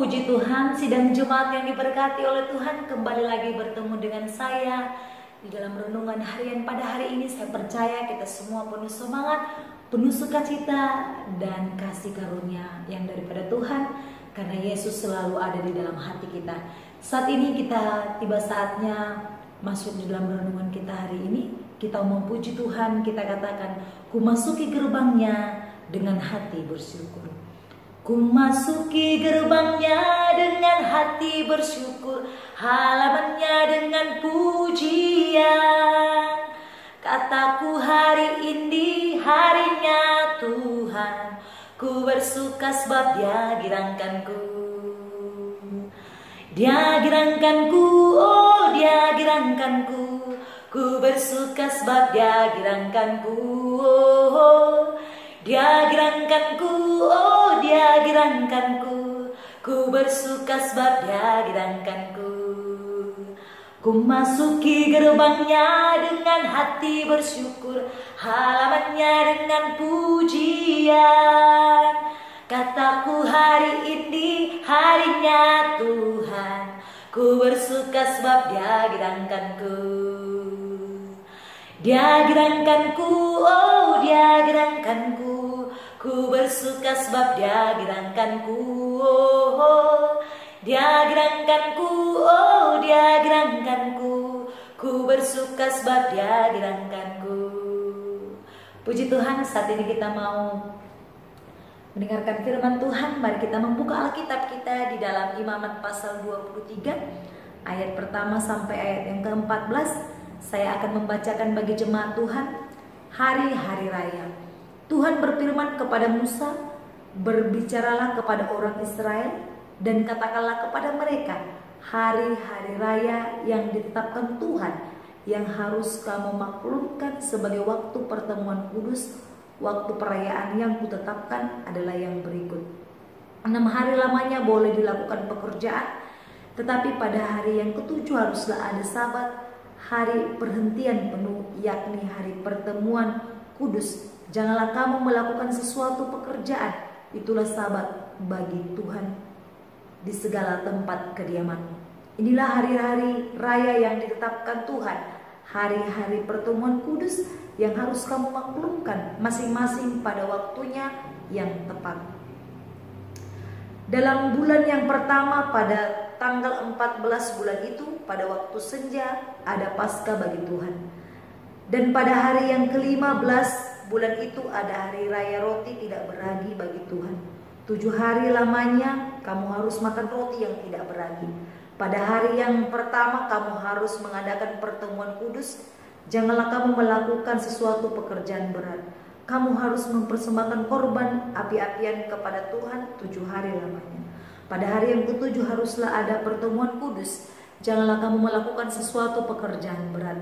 Puji Tuhan, sidang Jumat yang diberkati oleh Tuhan kembali lagi bertemu dengan saya di dalam renungan harian pada hari ini. Saya percaya kita semua penuh semangat, penuh sukacita dan kasih karunia yang daripada Tuhan, karena Yesus selalu ada di dalam hati kita. Saat ini kita tiba saatnya masuk di dalam renungan kita hari ini. Kita memuji Tuhan, kita katakan, ku masuki gerbangnya dengan hati bersyukur. Ku masuki gerbangnya dengan hati bersyukur, halamannya dengan pujian. Kataku hari ini harinya Tuhan, ku bersuka sebab Dia girangkanku. Dia girangkanku, oh Dia girangkanku, ku bersuka sebab Dia girangkanku. Oh, Dia girangkanku, oh Dia girangkanku, ku bersuka sebab Dia girangkanku. Ku masuki gerbangnya dengan hati bersyukur, halamannya dengan pujian. Kataku hari ini harinya Tuhan, ku bersuka sebab Dia girangkanku. Dia girangkanku, oh Dia girangkanku, ku bersuka sebab Dia girangkanku. Oh, Dia girangkanku, oh Dia girangkanku, ku bersuka sebab Dia girangkanku. Puji Tuhan, saat ini kita mau mendengarkan firman Tuhan. Mari kita membuka Alkitab kita di dalam Imamat pasal 23 ayat pertama sampai ayat yang ke-14. Saya akan membacakan bagi jemaat Tuhan. Hari-hari raya, Tuhan berfirman kepada Musa, berbicaralah kepada orang Israel dan katakanlah kepada mereka, hari-hari raya yang ditetapkan Tuhan, yang harus kamu maklumkan sebagai waktu pertemuan kudus. Waktu perayaan yang kutetapkan adalah yang berikut. 6 hari lamanya boleh dilakukan pekerjaan, tetapi pada hari yang ke-7 haruslah ada Sabat, hari perhentian penuh, yakni hari pertemuan kudus. Janganlah kamu melakukan sesuatu pekerjaan, itulah Sabat bagi Tuhan di segala tempat kediamanmu. Inilah hari-hari raya yang ditetapkan Tuhan, hari-hari pertemuan kudus yang harus kamu maklumkan masing-masing pada waktunya yang tepat. Dalam bulan yang pertama pada tanggal 14 bulan itu, pada waktu senja ada Paskah bagi Tuhan. Dan pada hari yang ke-15 bulan itu ada hari raya roti tidak beragi bagi Tuhan. 7 hari lamanya kamu harus makan roti yang tidak beragi. Pada hari yang pertama kamu harus mengadakan pertemuan kudus. Janganlah kamu melakukan sesuatu pekerjaan berat. Kamu harus mempersembahkan korban api-apian kepada Tuhan 7 hari lamanya. Pada hari yang ke-7 haruslah ada pertemuan kudus. Janganlah kamu melakukan sesuatu pekerjaan berat.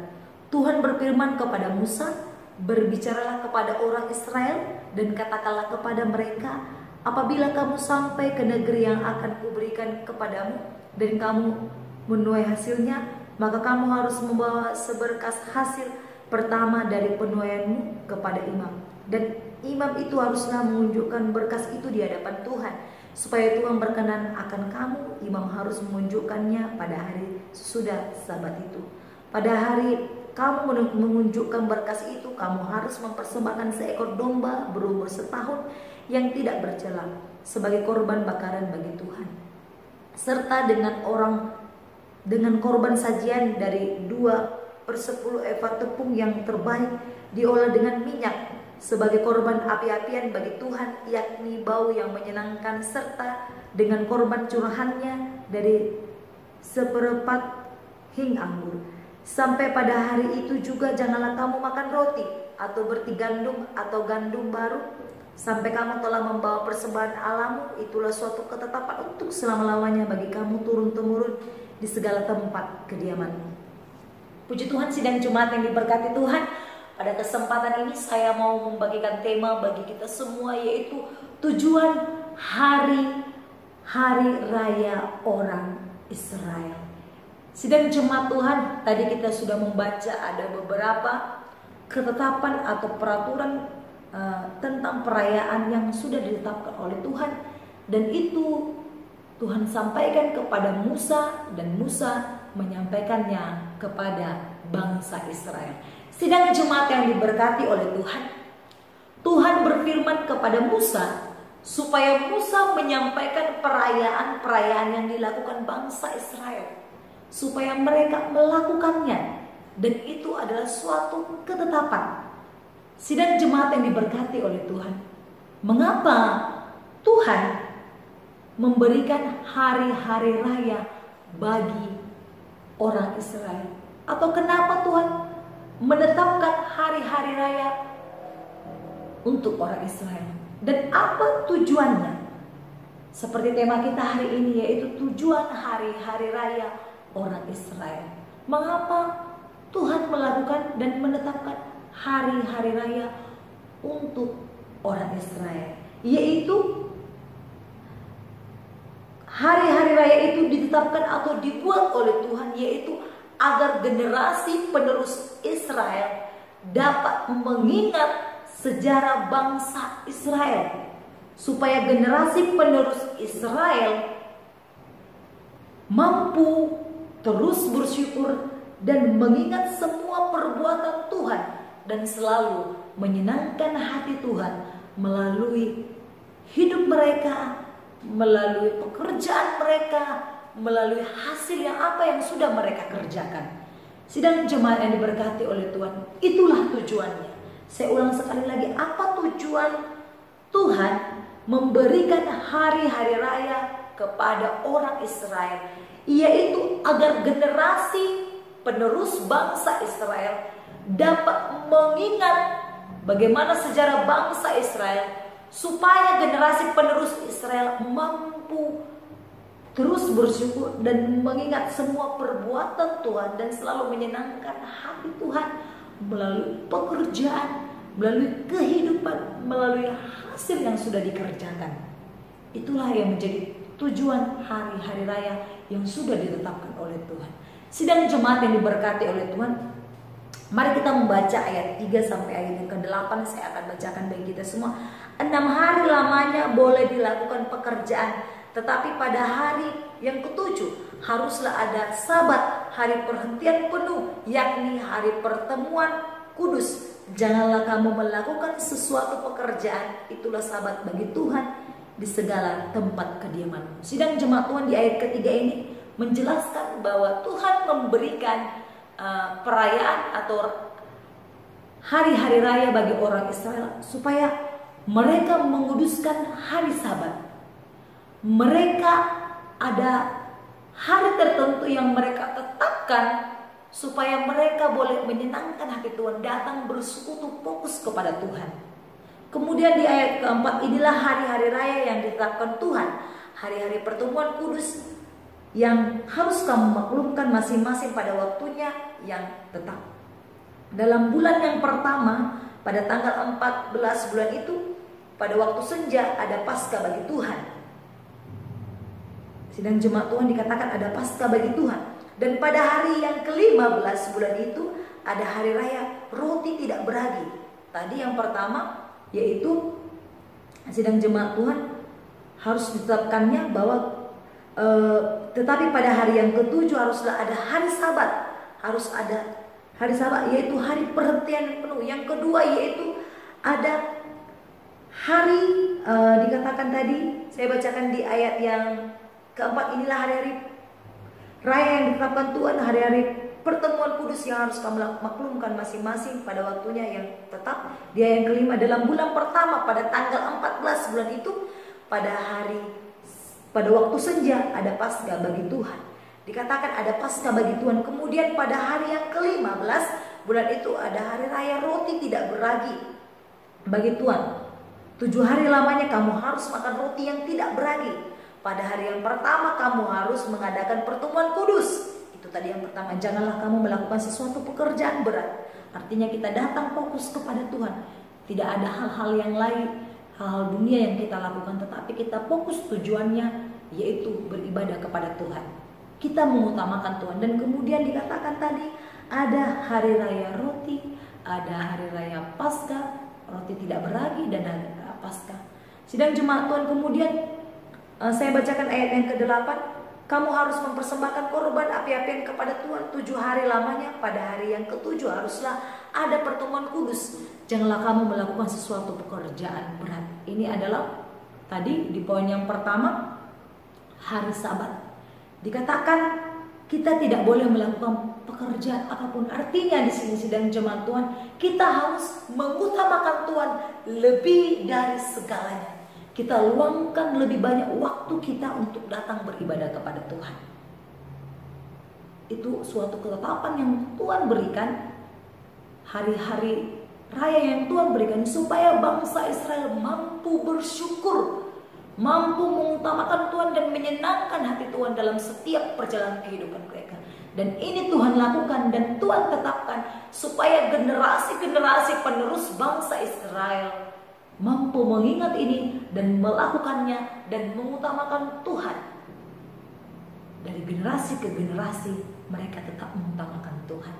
Tuhan berfirman kepada Musa, berbicaralah kepada orang Israel dan katakanlah kepada mereka, apabila kamu sampai ke negeri yang akan kuberikan kepadamu dan kamu menuai hasilnya, maka kamu harus membawa seberkas hasil pertama dari penuaianmu kepada imam. Dan imam itu haruslah menunjukkan berkas itu di hadapan Tuhan, supaya Tuhan berkenan akan kamu. Imam harus menunjukkannya pada hari sesudah Sabat itu. Pada hari kamu menunjukkan berkas itu, kamu harus mempersembahkan seekor domba berumur setahun yang tidak bercela sebagai korban bakaran bagi Tuhan, serta dengan korban sajian dari 2/10 eva tepung yang terbaik diolah dengan minyak sebagai korban api-apian bagi Tuhan, yakni bau yang menyenangkan, serta dengan korban curahannya dari 1/4 hing anggur. Sampai pada hari itu juga janganlah kamu makan roti atau berti gandum atau gandum baru sampai kamu telah membawa persembahan Allahmu. Itulah suatu ketetapan untuk selama-lamanya bagi kamu turun-temurun di segala tempat kediamanmu. Puji Tuhan, sidang Jumat yang diberkati Tuhan. Pada kesempatan ini saya mau membagikan tema bagi kita semua, yaitu tujuan hari raya orang Israel. Sidang Jemaat Tuhan, tadi kita sudah membaca ada beberapa ketetapan atau peraturan tentang perayaan yang sudah ditetapkan oleh Tuhan, dan itu Tuhan sampaikan kepada Musa dan Musa menyampaikannya kepada bangsa Israel. Sidang jemaat yang diberkati oleh Tuhan, Tuhan berfirman kepada Musa supaya Musa menyampaikan perayaan-perayaan yang dilakukan bangsa Israel, supaya mereka melakukannya, dan itu adalah suatu ketetapan. Sidang jemaat yang diberkati oleh Tuhan, mengapa Tuhan memberikan hari-hari raya bagi orang Israel? Atau kenapa Tuhan menetapkan hari-hari raya untuk orang Israel? Dan apa tujuannya? Seperti tema kita hari ini, yaitu tujuan hari-hari raya orang Israel. Mengapa Tuhan melakukan dan menetapkan hari-hari raya untuk orang Israel? Yaitu hari-hari raya itu ditetapkan atau dibuat oleh Tuhan, yaitu agar generasi penerus Israel dapat mengingat sejarah bangsa Israel, supaya generasi penerus Israel mampu terus bersyukur dan mengingat semua perbuatan Tuhan dan selalu menyenangkan hati Tuhan melalui hidup mereka, melalui pekerjaan mereka, melalui hasil yang sudah mereka kerjakan. Sidang jemaat yang diberkati oleh Tuhan, itulah tujuannya. Saya ulang sekali lagi, apa tujuan Tuhan memberikan hari-hari raya kepada orang Israel? Yaitu agar generasi penerus bangsa Israel dapat mengingat bagaimana sejarah bangsa Israel, supaya generasi penerus Israel mampu terus bersyukur dan mengingat semua perbuatan Tuhan dan selalu menyenangkan hati Tuhan melalui pekerjaan, melalui kehidupan, melalui hasil yang sudah dikerjakan. Itulah yang menjadi tujuan hari-hari raya yang sudah ditetapkan oleh Tuhan. Sidang jemaat yang diberkati oleh Tuhan, mari kita membaca ayat 3 sampai ayat yang ke-8. Saya akan bacakan bagi kita semua. 6 hari lamanya boleh dilakukan pekerjaan, tetapi pada hari yang ke-7 haruslah ada sabat, hari perhentian penuh, yakni hari pertemuan kudus. Janganlah kamu melakukan sesuatu pekerjaan, itulah sabat bagi Tuhan di segala tempat kediamanmu. Sidang jemaat Tuhan, di ayat ketiga ini menjelaskan bahwa Tuhan memberikan perayaan atau hari-hari raya bagi orang Israel supaya mereka menguduskan hari Sabat. Mereka ada hari tertentu yang mereka tetapkan supaya mereka boleh menyenangkan hati Tuhan, datang bersekutu fokus kepada Tuhan. Kemudian di ayat keempat, inilah hari-hari raya yang ditetapkan Tuhan, hari-hari pertemuan kudus yang harus kamu maklumkan masing-masing pada waktunya yang tetap. Dalam bulan yang pertama, pada tanggal 14 bulan itu, pada waktu senja ada Paskah bagi Tuhan. Sidang jemaat Tuhan, dikatakan ada Paskah bagi Tuhan. Dan pada hari yang ke-15 bulan itu ada hari raya roti tidak beragi. Tadi yang pertama yaitu sidang jemaat Tuhan harus ditetapkannya bahwa tetapi pada hari yang ke-7 haruslah ada hari Sabat. Harus ada hari Sabat, yaitu hari perhentian penuh. Yang kedua yaitu ada hari dikatakan tadi, saya bacakan di ayat yang keempat, inilah hari-hari raya yang ditetapkan Tuhan, hari-hari pertemuan kudus yang harus kamu maklumkan masing-masing pada waktunya yang tetap. Dia yang kelima, dalam bulan pertama pada tanggal 14 bulan itu, pada waktu senja ada Paskah bagi Tuhan. Dikatakan ada Paskah bagi Tuhan. Kemudian pada hari yang ke-15 bulan itu ada hari raya roti tidak beragi bagi Tuhan. 7 hari lamanya kamu harus makan roti yang tidak beragi. Pada hari yang pertama kamu harus mengadakan pertemuan kudus. Itu tadi yang pertama, janganlah kamu melakukan sesuatu pekerjaan berat. Artinya kita datang fokus kepada Tuhan. Tidak ada hal-hal yang lain, hal-hal dunia yang kita lakukan, tetapi kita fokus tujuannya yaitu beribadah kepada Tuhan. Kita mengutamakan Tuhan. Dan kemudian dikatakan tadi ada hari raya roti, ada hari raya Paskah, roti tidak beragi, dan ada Paskah. Sidang jemaat Tuhan, kemudian Saya bacakan ayat yang ke-8. Kamu harus mempersembahkan korban api-apian kepada Tuhan 7 hari lamanya. Pada hari yang ke-7 haruslah ada pertemuan kudus. Janganlah kamu melakukan sesuatu pekerjaan berat. Ini adalah tadi di poin yang pertama, hari Sabat. Dikatakan kita tidak boleh melakukan pekerjaan apapun. Artinya di sini sidang jemaat Tuhan, kita harus mengutamakan Tuhan lebih dari segalanya. Kita luangkan lebih banyak waktu kita untuk datang beribadah kepada Tuhan. Itu suatu ketetapan yang Tuhan berikan, hari-hari raya yang Tuhan berikan supaya bangsa Israel mampu bersyukur, mampu mengutamakan Tuhan dan menyenangkan hati Tuhan dalam setiap perjalanan kehidupan mereka. Dan ini Tuhan lakukan dan Tuhan tetapkan supaya generasi-generasi penerus bangsa Israel mampu mengingat ini dan melakukannya dan mengutamakan Tuhan. Dari generasi ke generasi mereka tetap mengutamakan Tuhan.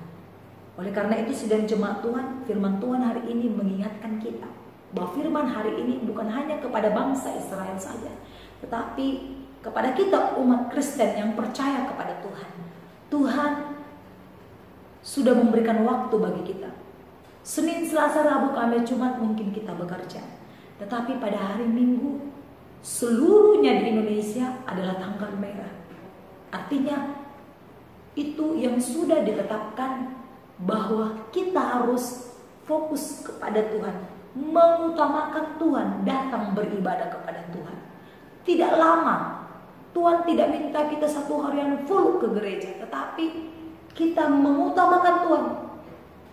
Oleh karena itu sidang jemaat Tuhan, firman Tuhan hari ini mengingatkan kita bahwa firman hari ini bukan hanya kepada bangsa Israel saja, tetapi kepada kita umat Kristen yang percaya kepada Tuhan. Tuhan sudah memberikan waktu bagi kita. Senin, Selasa, Rabu, Kamis, Jumat mungkin kita bekerja, tetapi pada hari Minggu seluruhnya di Indonesia adalah tanggal merah. Artinya itu yang sudah ditetapkan bahwa kita harus fokus kepada Tuhan, mengutamakan Tuhan, datang beribadah kepada Tuhan. Tidak lama, Tuhan tidak minta kita satu harian full ke gereja, tetapi kita mengutamakan Tuhan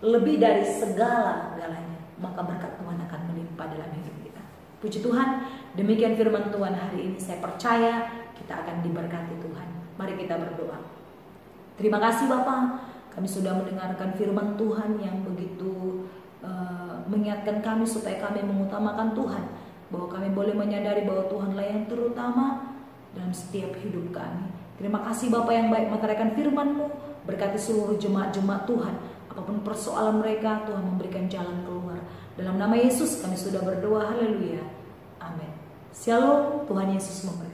lebih dari segala-galanya, maka berkat Tuhan akan melimpah dalam hidup kita. Puji Tuhan, demikian firman Tuhan hari ini. Saya percaya kita akan diberkati Tuhan. Mari kita berdoa. Terima kasih Bapa, kami sudah mendengarkan firman Tuhan yang begitu mengingatkan kami supaya kami mengutamakan Tuhan, bahwa kami boleh menyadari bahwa Tuhanlah yang terutama dalam setiap hidup kami. Terima kasih Bapa yang baik, meteraikan firman-Mu, berkati seluruh jemaat-jemaat Tuhan. Apapun persoalan mereka, Tuhan memberikan jalan keluar. Dalam nama Yesus kami sudah berdoa, haleluya, amin. Shalom, Tuhan Yesus memberkati.